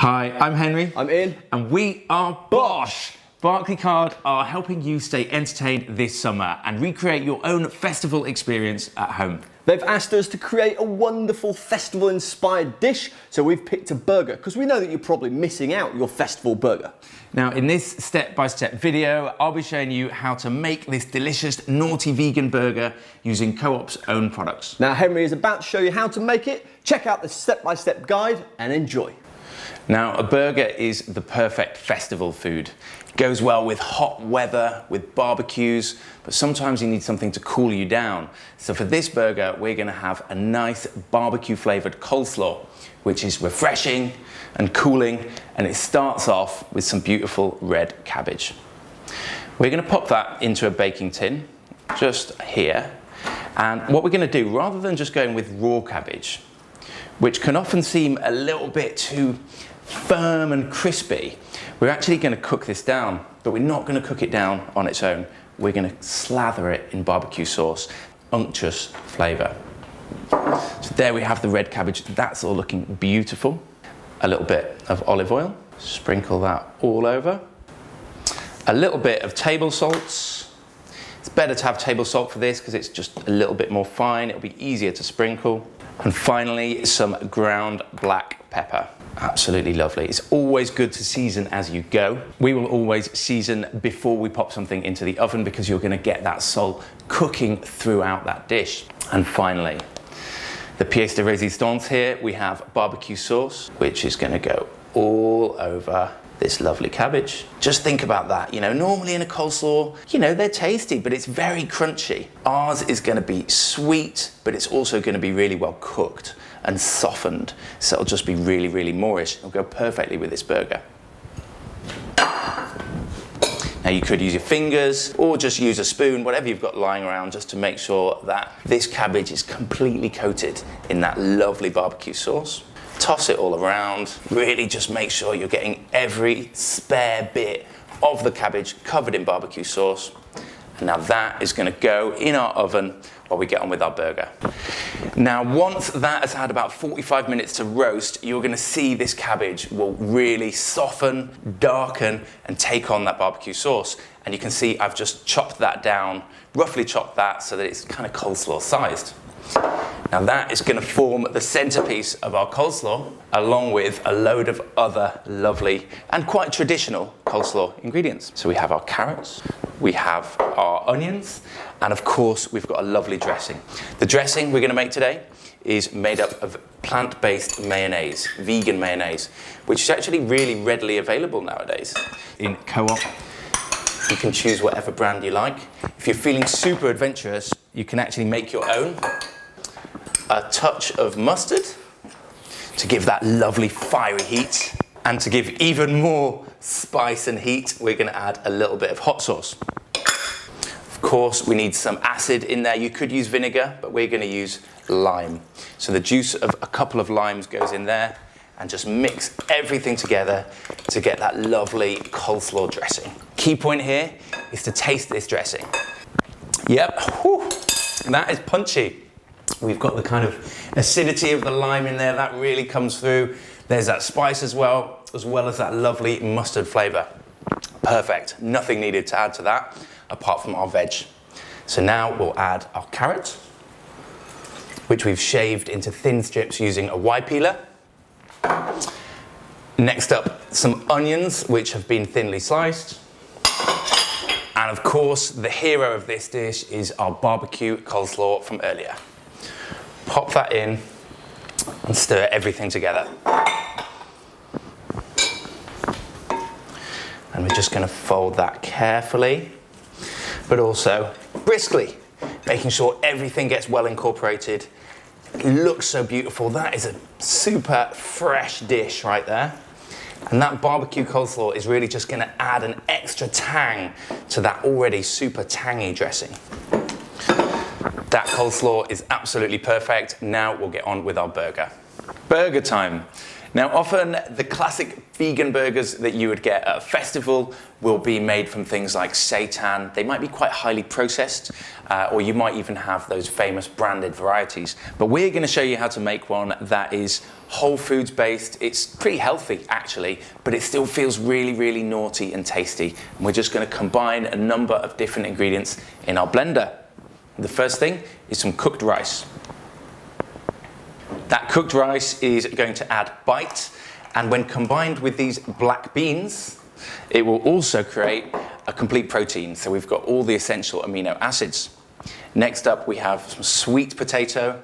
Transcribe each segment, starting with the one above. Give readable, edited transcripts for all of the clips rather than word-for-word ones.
Hi, I'm Henry. I'm Ian. And we are BOSH. Barclaycard are helping you stay entertained this summer and recreate your own festival experience at home. They've asked us to create a wonderful festival-inspired dish, so we've picked a burger, because we know that you're probably missing out your festival burger. Now, in this step-by-step video, I'll be showing you how to make this delicious naughty vegan burger using Co-op's own products. Now, Henry is about to show you how to make it. Check out the step-by-step guide and enjoy. Now, a burger is the perfect festival food. It goes well with hot weather, with barbecues, but sometimes you need something to cool you down. So for this burger, we're gonna have a nice barbecue flavored coleslaw, which is refreshing and cooling, and it starts off with some beautiful red cabbage. We're gonna pop that into a baking tin, just here. And what we're gonna do, rather than just going with raw cabbage, which can often seem a little bit too firm and crispy, we're actually going to cook this down, but we're not going to cook it down on its own. We're going to slather it in barbecue sauce, unctuous flavour. So there we have the red cabbage. That's all looking beautiful. A little bit of olive oil, sprinkle that all over. A little bit of table salts. It's better to have table salt for this because it's just a little bit more fine. It'll be easier to sprinkle. And finally, some ground black pepper. Absolutely lovely. It's always good to season as you go. We will always season before we pop something into the oven because you're going to get that salt cooking throughout that dish. And finally, the pièce de résistance here, we have barbecue sauce, which is going to go all over this lovely cabbage. Just think about that. You know, normally in a coleslaw, you know, they're tasty, but it's very crunchy. Ours is going to be sweet, but it's also going to be really well cooked and softened. So it'll just be really, really moorish. It'll go perfectly with this burger. Now you could use your fingers or just use a spoon, whatever you've got lying around, just to make sure that this cabbage is completely coated in that lovely barbecue sauce. Toss it all around, really just make sure you're getting every spare bit of the cabbage covered in barbecue sauce. And now that is going to go in our oven while we get on with our burger. Now once that has had about 45 minutes to roast, you're going to see this cabbage will really soften, darken, and take on that barbecue sauce. And you can see I've just chopped that down, roughly chopped that so that it's kind of coleslaw sized. Now that is going to form the centerpiece of our coleslaw, along with a load of other lovely and quite traditional coleslaw ingredients. So we have our carrots, we have our onions, and of course we've got a lovely dressing. The dressing we're going to make today is made up of plant-based mayonnaise, vegan mayonnaise, which is actually really readily available nowadays. In Co-op, you can choose whatever brand you like. If you're feeling super adventurous, you can actually make your own. A touch of mustard to give that lovely fiery heat, and to give even more spice and heat, we're going to add a little bit of hot sauce. Of course, we need some acid in there. You could use vinegar, but we're going to use lime. So the juice of a couple of limes goes in there, and just mix everything together to get that lovely coleslaw dressing. Key point here is to taste this dressing. Yep, whew, that is punchy. We've got the kind of acidity of the lime in there, that really comes through. There's that spice as well as that lovely mustard flavour. Perfect, nothing needed to add to that apart from our veg. So now we'll add our carrots, which we've shaved into thin strips using a Y peeler. Next up, some onions, which have been thinly sliced. And of course, the hero of this dish is our barbecue coleslaw from earlier. Pop that in and stir everything together. And we're just going to fold that carefully, but also briskly, making sure everything gets well incorporated. It looks so beautiful. That is a super fresh dish right there. And that barbecue coleslaw is really just going to add an extra tang to that already super tangy dressing. That coleslaw is absolutely perfect. Now we'll get on with our burger. Burger time. Now, often the classic vegan burgers that you would get at a festival will be made from things like seitan. They might be quite highly processed, or you might even have those famous branded varieties. But we're going to show you how to make one that is whole foods based. It's pretty healthy actually, but it still feels really, really naughty and tasty. And we're just going to combine a number of different ingredients in our blender. The first thing is some cooked rice. That cooked rice is going to add bite, and when combined with these black beans, it will also create a complete protein. So we've got all the essential amino acids. Next up, we have some sweet potato,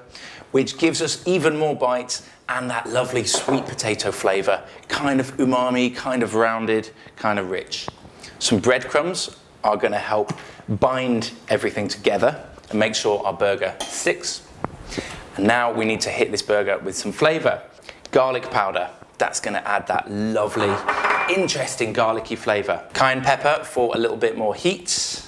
which gives us even more bite and that lovely sweet potato flavor, kind of umami, kind of rounded, kind of rich. Some breadcrumbs are going to help bind everything together and make sure our burger sticks. And now we need to hit this burger with some flavor. Garlic powder, that's going to add that lovely, interesting garlicky flavor. Cayenne pepper for a little bit more heat.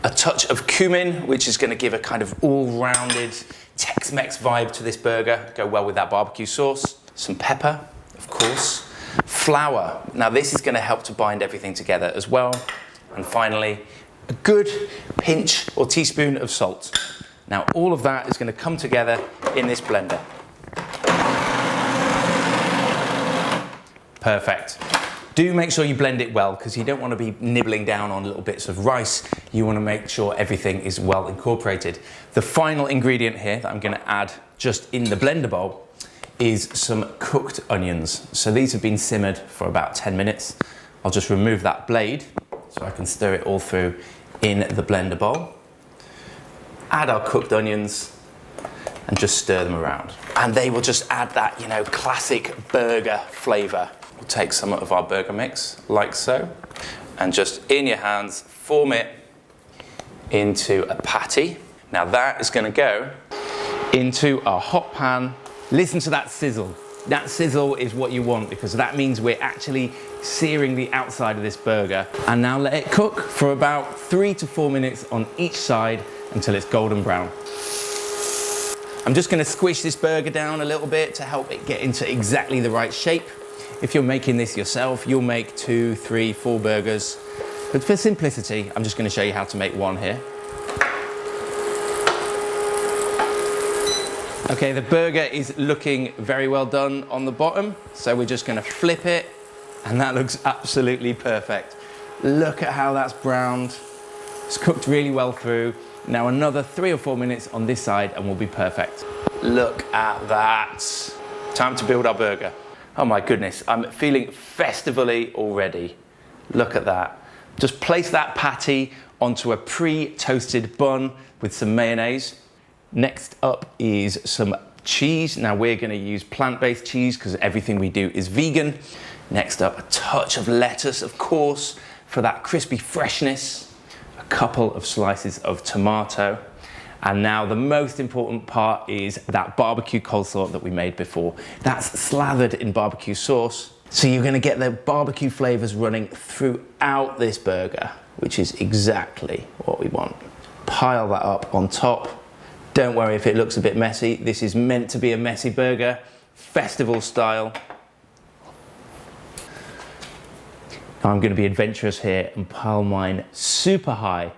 A touch of cumin, which is going to give a kind of all-rounded Tex-Mex vibe to this burger. Go well with that barbecue sauce. Some pepper, of course. Flour. Now this is going to help to bind everything together as well. And finally, a good pinch or teaspoon of salt. Now all of that is going to come together in this blender. Perfect. Do make sure you blend it well, because you don't want to be nibbling down on little bits of rice. You want to make sure everything is well incorporated. The final ingredient here that I'm going to add just in the blender bowl is some cooked onions. So these have been simmered for about 10 minutes. I'll just remove that blade so I can stir it all through in the blender bowl. Add our cooked onions and just stir them around. And they will just add that, you know, classic burger flavor. We'll take some of our burger mix, like so, and just in your hands, form it into a patty. Now that is going to go into our hot pan. Listen to that sizzle. That sizzle is what you want, because that means we're actually searing the outside of this burger. And now let it cook for about 3 to 4 minutes on each side until it's golden brown. I'm just going to squish this burger down a little bit to help it get into exactly the right shape. If you're making this yourself, you'll make 2, 3, 4 burgers. But for simplicity, I'm just going to show you how to make one here. Okay, the burger is looking very well done on the bottom, so we're just going to flip it, and that looks absolutely perfect. Look at how that's browned. It's cooked really well through. Now another 3 or 4 minutes on this side and we'll be perfect. Look at that. Time to build our burger. Oh my goodness, I'm feeling festivally already. Look at that. Just place that patty onto a pre-toasted bun with some mayonnaise. Next up is some cheese. Now we're going to use plant-based cheese because everything we do is vegan. Next up, a touch of lettuce, of course, for that crispy freshness. A couple of slices of tomato. And now the most important part is that barbecue coleslaw that we made before. That's slathered in barbecue sauce. So you're going to get the barbecue flavors running throughout this burger, which is exactly what we want. Pile that up on top. Don't worry if it looks a bit messy. This is meant to be a messy burger, festival style. I'm going to be adventurous here and pile mine super high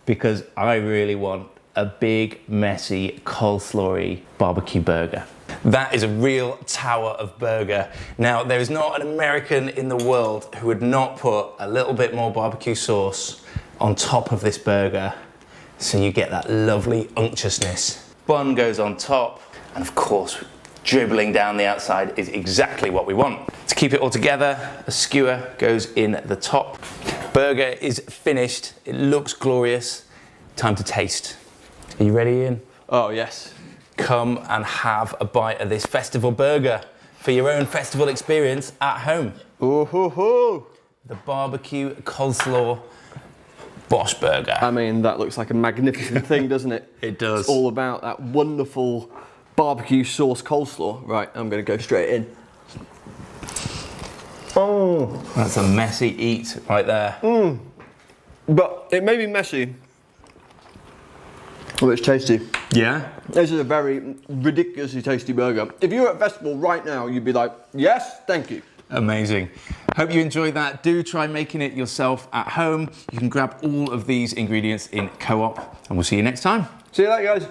because I really want a big, messy, coleslaw-y barbecue burger. That is a real tower of burger. Now, there is not an American in the world who would not put a little bit more barbecue sauce on top of this burger so you get that lovely unctuousness. Bun goes on top, and of course, dribbling down the outside is exactly what we want. To keep it all together, a skewer goes in the top. Burger is finished. It looks glorious. Time to taste. Are you ready, Ian? Oh, yes. Come and have a bite of this festival burger for your own festival experience at home. Ooh, hoo, hoo. The barbecue coleslaw BOSH burger. I mean, that looks like a magnificent thing, doesn't it? It does. It's all about that wonderful barbecue sauce coleslaw. Right, I'm going to go straight in. Oh, that's a messy eat right there. But it may be messy. Oh, it's tasty. Yeah? This is a very ridiculously tasty burger. If you were at a festival right now, you'd be like, yes, thank you. Amazing. Hope you enjoyed that. Do try making it yourself at home. You can grab all of these ingredients in Co-op, and we'll see you next time. See you later, guys.